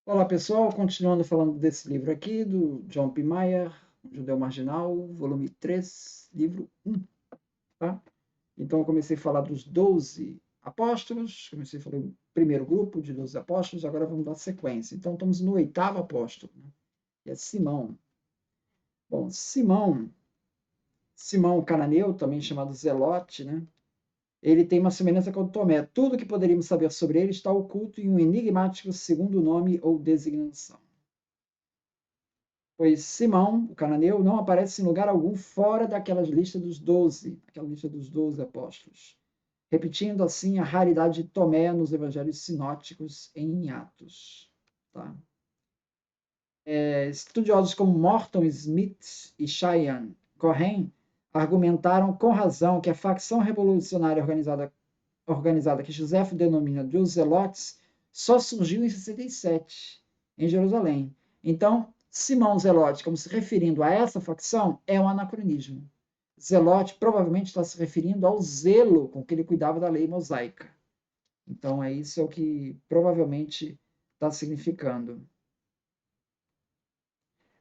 Olá pessoal, continuando falando desse livro aqui, do John P. Mayer, Judeu Marginal, volume 3, livro 1, tá? Então eu comecei a falar dos 12 apóstolos, comecei a falar do primeiro grupo de 12 apóstolos, agora vamos dar sequência. Então estamos no oitavo apóstolo, né? Que é Simão. Bom, Simão cananeu, também chamado Zelote, né? Ele tem uma semelhança com o Tomé. Tudo que poderíamos saber sobre ele está oculto em um enigmático segundo nome ou designação. Pois Simão, o cananeu, não aparece em lugar algum fora daquelas listas dos 12, aquela lista dos 12 apóstolos, repetindo assim a raridade de Tomé nos evangelhos sinóticos em Atos. Tá? Estudiosos como Morton Smith e Cheyenne Cohen argumentaram com razão que a facção revolucionária organizada que José denomina de os Zelotes só surgiu em 67, em Jerusalém. Então, Simão Zelote, como se referindo a essa facção, é um anacronismo. Zelote provavelmente está se referindo ao zelo com que ele cuidava da lei mosaica. Então, é isso o que provavelmente está significando.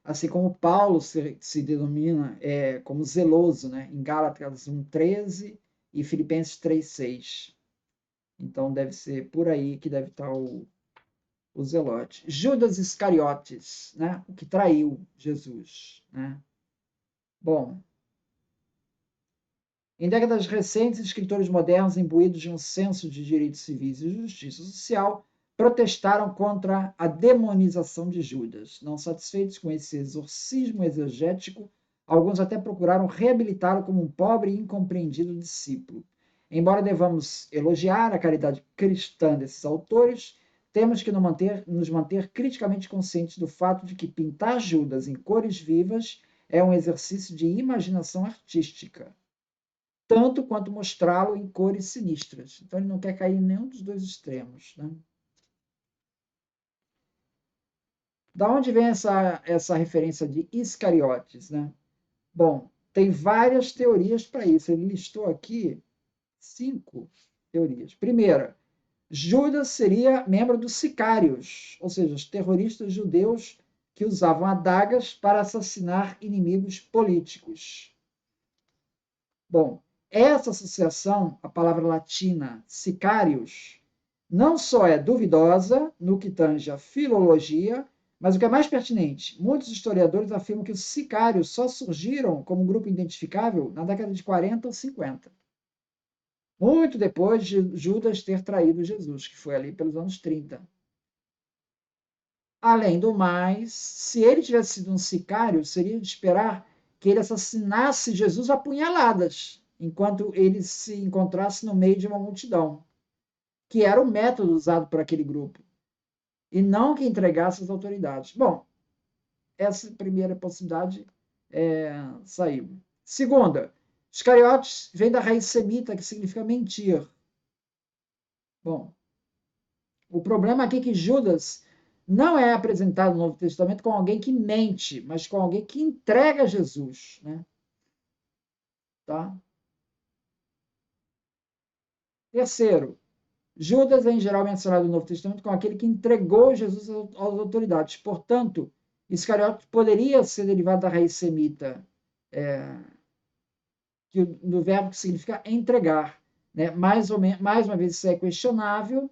Assim como Paulo se denomina como zeloso, né? Em Gálatas 1,13 e Filipenses 3,6. Então deve ser por aí que deve estar o Zelote. Judas Iscariotes, né? O que traiu Jesus. Né? Bom, em décadas recentes, escritores modernos, imbuídos de um senso de direitos civis e justiça social, protestaram contra a demonização de Judas. Não satisfeitos com esse exorcismo exegético, alguns até procuraram reabilitá-lo como um pobre e incompreendido discípulo. Embora devamos elogiar a caridade cristã desses autores, temos que nos manter criticamente conscientes do fato de que pintar Judas em cores vivas é um exercício de imaginação artística, tanto quanto mostrá-lo em cores sinistras. Então ele não quer cair em nenhum dos dois extremos. Né? Da onde vem essa referência de Iscariotes? Né? Bom, tem várias teorias para isso. Ele listou aqui 5 teorias. Primeira, Judas seria membro dos sicários, ou seja, os terroristas judeus que usavam adagas para assassinar inimigos políticos. Bom, essa associação, a palavra latina sicarius, não só é duvidosa no que tange a filologia, mas o que é mais pertinente, muitos historiadores afirmam que os sicários só surgiram como grupo identificável na década de 40 ou 50, muito depois de Judas ter traído Jesus, que foi ali pelos anos 30. Além do mais, se ele tivesse sido um sicário, seria de esperar que ele assassinasse Jesus a punhaladas, enquanto ele se encontrasse no meio de uma multidão, que era o método usado por aquele grupo, e não que entregasse às autoridades. Bom, essa primeira possibilidade saiu. Segunda, Iscariotes vem da raiz semita, que significa mentir. Bom, o problema aqui é que Judas não é apresentado no Novo Testamento com alguém que mente, mas com alguém que entrega Jesus. Né? Tá? Terceiro, Judas é em geral mencionado no Novo Testamento como aquele que entregou Jesus às autoridades. Portanto, Iscariote poderia ser derivado da raiz semita, do verbo que significa entregar. Né? Mais uma vez, isso é questionável.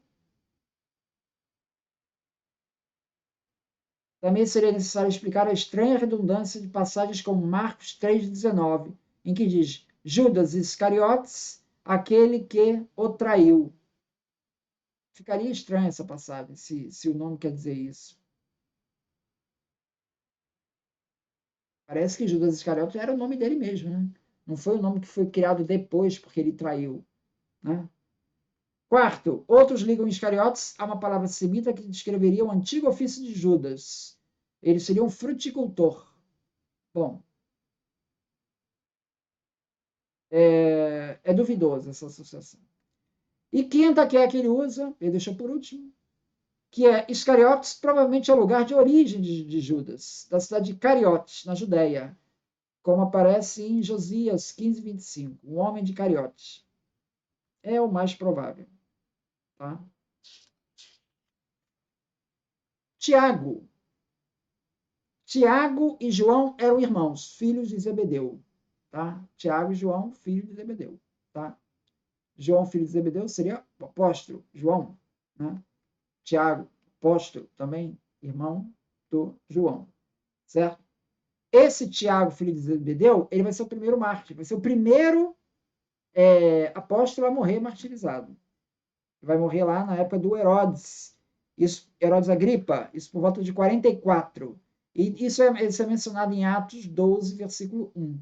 Também seria necessário explicar a estranha redundância de passagens como Marcos 3,19, em que diz Judas Iscariotes, aquele que o traiu. Ficaria estranha essa passagem, se o nome quer dizer isso. Parece que Judas Iscariotes era o nome dele mesmo, né? Não foi o nome que foi criado depois porque ele traiu. Né? Quarto, outros ligam Iscariotes a uma palavra semita que descreveria o antigo ofício de Judas. Ele seria um fruticultor. Bom, é duvidosa essa associação. E quinta, que é a que ele usa, ele deixou por último, que é Iscariotes, provavelmente é o lugar de origem de Judas, da cidade de Cariotes, na Judéia, como aparece em Josias 15:25, o homem de Cariotes. É o mais provável. Tá? Tiago. Tiago e João eram irmãos, filhos de Zebedeu. Tá? Tiago e João, filhos de Zebedeu. Tá? João, filho de Zebedeu, seria o apóstolo, João. Né? Tiago, apóstolo, também irmão do João. Certo? Esse Tiago, filho de Zebedeu, ele vai ser o primeiro mártir, vai ser o primeiro apóstolo a morrer martirizado. Vai morrer lá na época do Herodes, Herodes Agripa, isso por volta de 44. E isso é mencionado em Atos 12, versículo 1.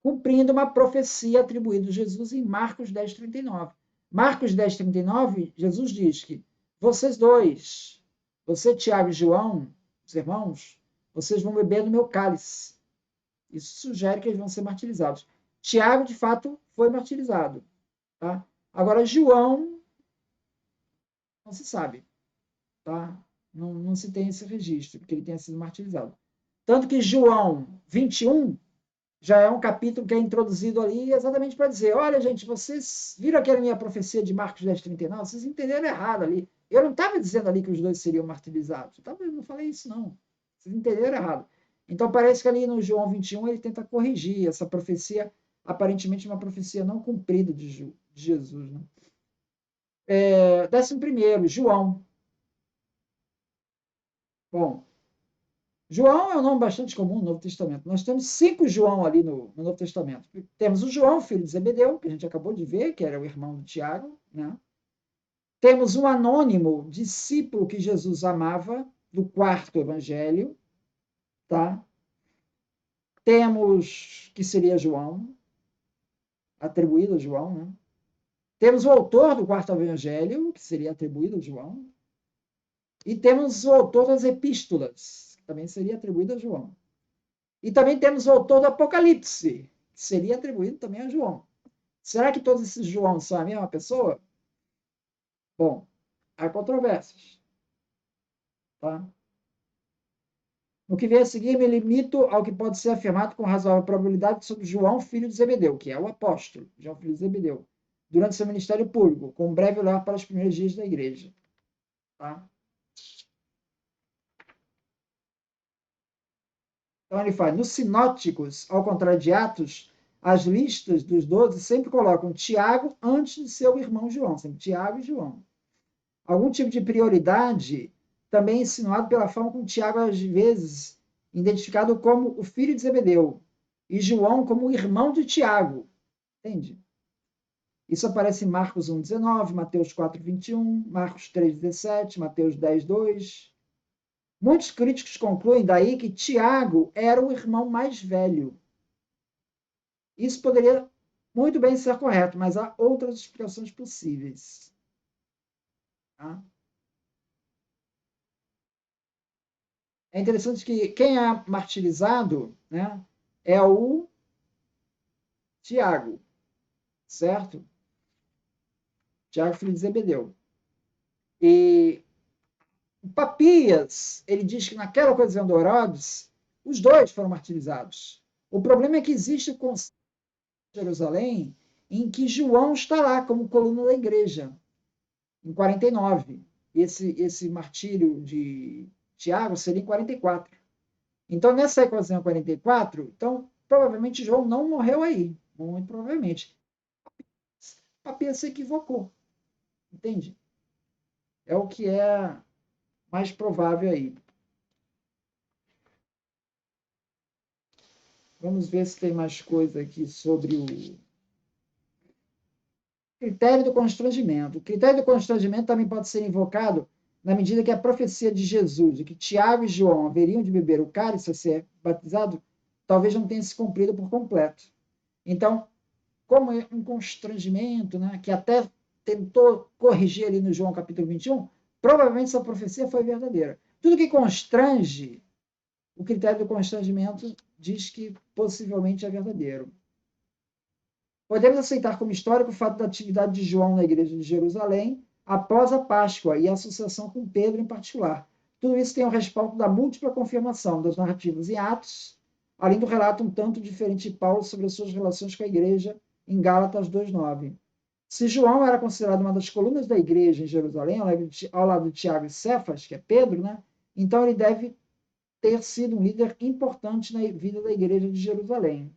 Cumprindo uma profecia atribuída a Jesus em Marcos 10, 39. Marcos 10, 39, Jesus diz que vocês dois, você, Tiago e João, os irmãos, vocês vão beber do meu cálice. Isso sugere que eles vão ser martirizados. Tiago, de fato, foi martirizado. Tá? Agora, João, não se sabe. Tá? Não se tem esse registro, porque ele tenha sido martirizado. Tanto que João 21 já é um capítulo que é introduzido ali exatamente para dizer, olha, gente, vocês viram aquela minha profecia de Marcos 10, 39? Vocês entenderam errado ali. Eu não estava dizendo ali que os dois seriam martirizados. Eu não falei isso, não. Vocês entenderam errado. Então, parece que ali no João 21 ele tenta corrigir essa profecia, aparentemente uma profecia não cumprida de Jesus. Né? 11º, João. Bom, João é um nome bastante comum no Novo Testamento. Nós temos 5 João ali no Novo Testamento. Temos o João, filho de Zebedeu, que a gente acabou de ver, que era o irmão do Tiago. Né? Temos um anônimo discípulo que Jesus amava, do 4º evangelho. Tá? Temos, que seria João, atribuído a João. Né? Temos o autor do 4º evangelho, que seria atribuído a João. E temos o autor das epístolas, que também seria atribuído a João. E também temos o autor do Apocalipse, que seria atribuído também a João. Será que todos esses João são a mesma pessoa? Bom, há controvérsias. Tá? No que vem a seguir, me limito ao que pode ser afirmado com razoável probabilidade sobre João, filho de Zebedeu, que é o apóstolo, João, filho de Zebedeu, durante seu ministério público, com um breve olhar para os primeiros dias da igreja. Tá? Então, ele fala, nos sinóticos, ao contrário de Atos, as listas dos 12 sempre colocam Tiago antes de seu irmão João, sempre Tiago e João. Algum tipo de prioridade também é insinuado pela forma como Tiago, às vezes, identificado como o filho de Zebedeu, e João como o irmão de Tiago. Entende? Isso aparece em Marcos 1,19, Mateus 4,21, Marcos 3,17, Mateus 10,2. Muitos críticos concluem daí que Tiago era o irmão mais velho. Isso poderia muito bem ser correto, mas há outras explicações possíveis. Tá? É interessante que quem é martirizado, né, é o Tiago, certo? Tiago, filho de Zebedeu. E o Papias, ele diz que naquela ocasião do Herodes, os dois foram martirizados. O problema é que existe o conceito de Jerusalém em que João está lá como coluna da igreja, em 49. Esse martírio de Tiago seria em 44. Então, nessa ocasião 44, então, provavelmente João não morreu aí. Muito provavelmente. Papias se equivocou. Entende? É o que é mais provável aí. Vamos ver se tem mais coisa aqui sobre o critério do constrangimento. O critério do constrangimento também pode ser invocado na medida que a profecia de Jesus, de que Tiago e João haveriam de beber o cálice a ser batizado, talvez não tenha se cumprido por completo. Então, como é um constrangimento, né, que até tentou corrigir ali no João capítulo 21, provavelmente essa profecia foi verdadeira. Tudo que constrange, o critério do constrangimento diz que possivelmente é verdadeiro. Podemos aceitar como histórico o fato da atividade de João na igreja de Jerusalém após a Páscoa e a associação com Pedro em particular. Tudo isso tem o respaldo da múltipla confirmação das narrativas em Atos, além do relato um tanto diferente de Paulo sobre as suas relações com a igreja em Gálatas 2,9. Se João era considerado uma das colunas da igreja em Jerusalém, ao lado de Tiago e Cefas, que é Pedro, né? Então, ele deve ter sido um líder importante na vida da igreja de Jerusalém,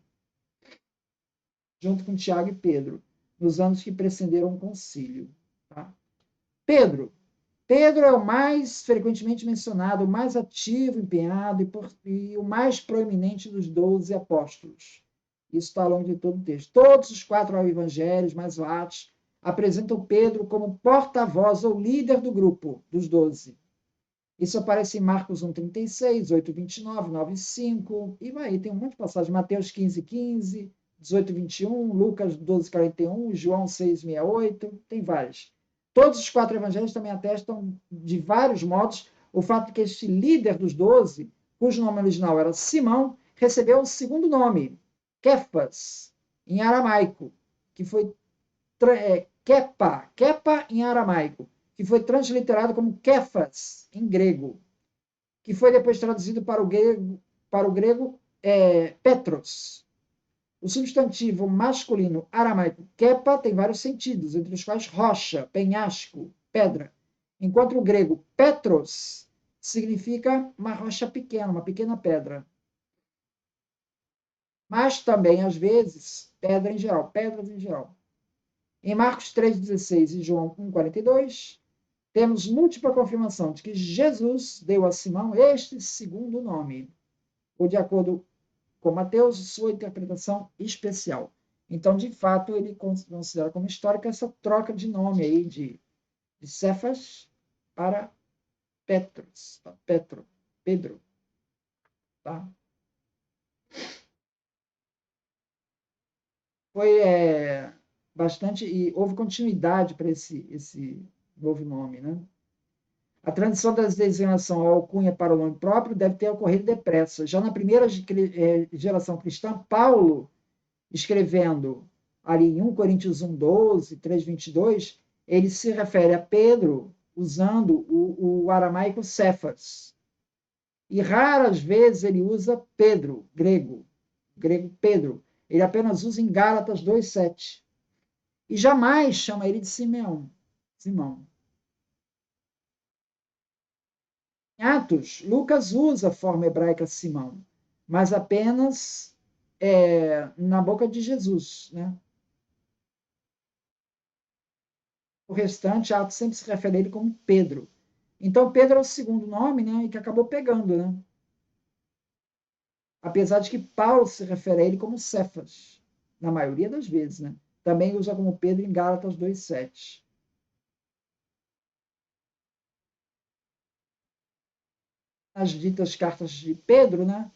junto com Tiago e Pedro, nos anos que precederam o concílio. Tá? Pedro. Pedro é o mais frequentemente mencionado, o mais ativo, empenhado e o mais proeminente dos 12 apóstolos. Isso está ao longo de todo o texto. Todos os 4 evangelhos, mais o Atos, apresentam Pedro como porta-voz ou líder do grupo dos 12. Isso aparece em Marcos 1,36, 8,29, 9,5, e vai, tem um monte de passagens. Mateus 15,15, 18,21, Lucas 12,41, João 6,68, tem várias. Todos os 4 evangelhos também atestam, de vários modos, o fato de que este líder dos 12, cujo nome original era Simão, recebeu um segundo nome, Kefas, em aramaico, que foi Kepa em aramaico, que foi transliterado como Kefas, em grego, que foi depois traduzido para o grego Petros. O substantivo masculino aramaico Kepa tem vários sentidos, entre os quais rocha, penhasco, pedra, enquanto o grego Petros significa uma rocha pequena, uma pequena pedra. Mas também, às vezes, pedras em geral. Em Marcos 3,16 e João 1,42, temos múltipla confirmação de que Jesus deu a Simão este segundo nome, ou de acordo com Mateus, sua interpretação especial. Então, de fato, ele considera como histórica essa troca de nome aí de Cefas para Petros, Pedro. Tá? Foi bastante, e houve continuidade para esse novo nome, né? A transição da designação à alcunha para o nome próprio deve ter ocorrido depressa. Já na primeira geração cristã, Paulo, escrevendo ali em 1 Coríntios 1,12, 3,22, ele se refere a Pedro usando o aramaico Cefas. E raras vezes ele usa Pedro, grego Pedro. Ele apenas usa em Gálatas 2,7. E jamais chama ele de Simão. Em Atos, Lucas usa a forma hebraica Simão, mas apenas na boca de Jesus, né? O restante, Atos sempre se refere a ele como Pedro. Então, Pedro é o segundo nome, né? E que acabou pegando, né? Apesar de que Paulo se refere a ele como Cefas, na maioria das vezes, né? Também usa como Pedro em Gálatas 2,7. As ditas cartas de Pedro, né?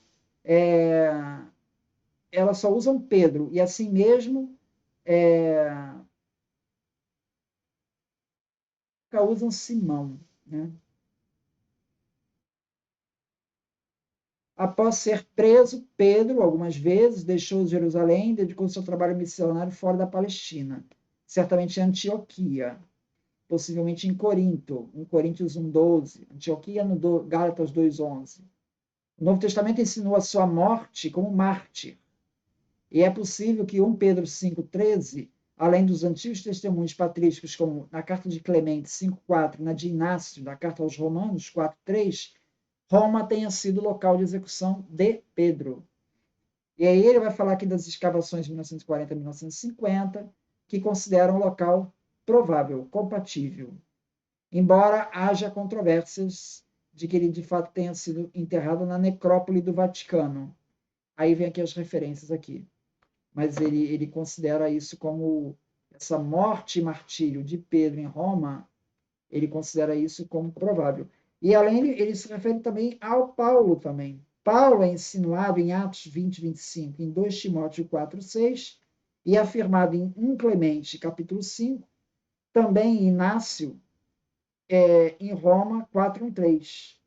Elas só usam Pedro, e assim mesmo nunca usam Simão, né? Após ser preso, Pedro, algumas vezes, deixou Jerusalém e dedicou seu trabalho missionário fora da Palestina, certamente em Antioquia, possivelmente em Corinto, em Coríntios 1,12, Antioquia no Gálatas 2,11. O Novo Testamento ensinou a sua morte como mártir, e é possível que 1 Pedro 5,13, além dos antigos testemunhos patrísticos, como na carta de Clemente 5,4, na de Inácio, na carta aos Romanos 4,3, Roma tenha sido local de execução de Pedro. E aí ele vai falar aqui das escavações de 1940 a 1950, que consideram o local provável, compatível. Embora haja controvérsias de que ele de fato tenha sido enterrado na necrópole do Vaticano. Aí vem aqui as referências aqui. Mas ele considera isso como essa morte e martírio de Pedro em Roma, ele considera isso como provável. E além, ele se refere também ao Paulo também. Paulo é insinuado em Atos 20, 25, em 2 Timóteo 4, 6, e afirmado em 1 Clemente, capítulo 5, também em Inácio, em Roma 4, 1, 3.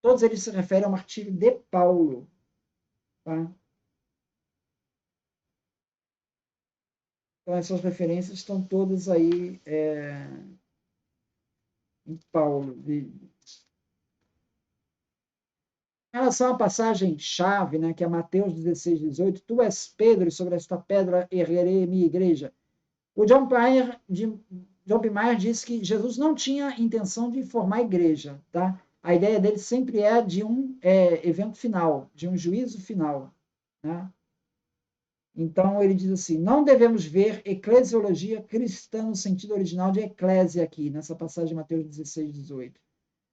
Todos eles se referem ao martírio de Paulo. Tá? Então, essas referências estão todas aí em Paulo. Em relação à passagem-chave, né, que é Mateus 16, 18, tu és Pedro, e sobre esta pedra erguerei minha igreja. O John Piper diz que Jesus não tinha intenção de formar igreja, tá? a ideia dele sempre é de um evento final, de um juízo final, né? Então, ele diz assim: não devemos ver eclesiologia cristã no sentido original de eclésia aqui, nessa passagem de Mateus 16, 18.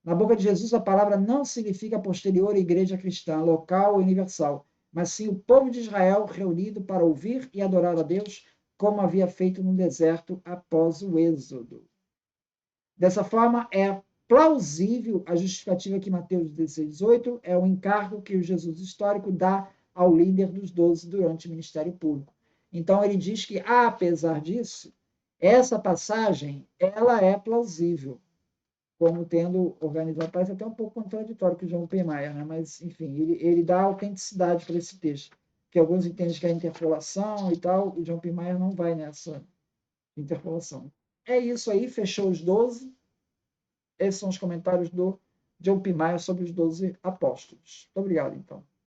Na boca de Jesus, a palavra não significa posterior igreja cristã, local ou universal, mas sim o povo de Israel reunido para ouvir e adorar a Deus, como havia feito no deserto após o Êxodo. Dessa forma, é plausível a justificativa que Mateus 16, 18 é o encargo que o Jesus histórico dá ao líder dos 12 durante o ministério público. Então, ele diz que, apesar disso, essa passagem ela é plausível, como tendo organizado. Parece até um pouco contraditório com o John P. Mayer, né? Mas, enfim, ele dá autenticidade para esse texto, que alguns entendem que é interpolação e tal, e John P. Mayer não vai nessa interpolação. É isso aí, fechou os 12. Esses são os comentários do John P. Mayer sobre os 12 apóstolos. Muito obrigado, então.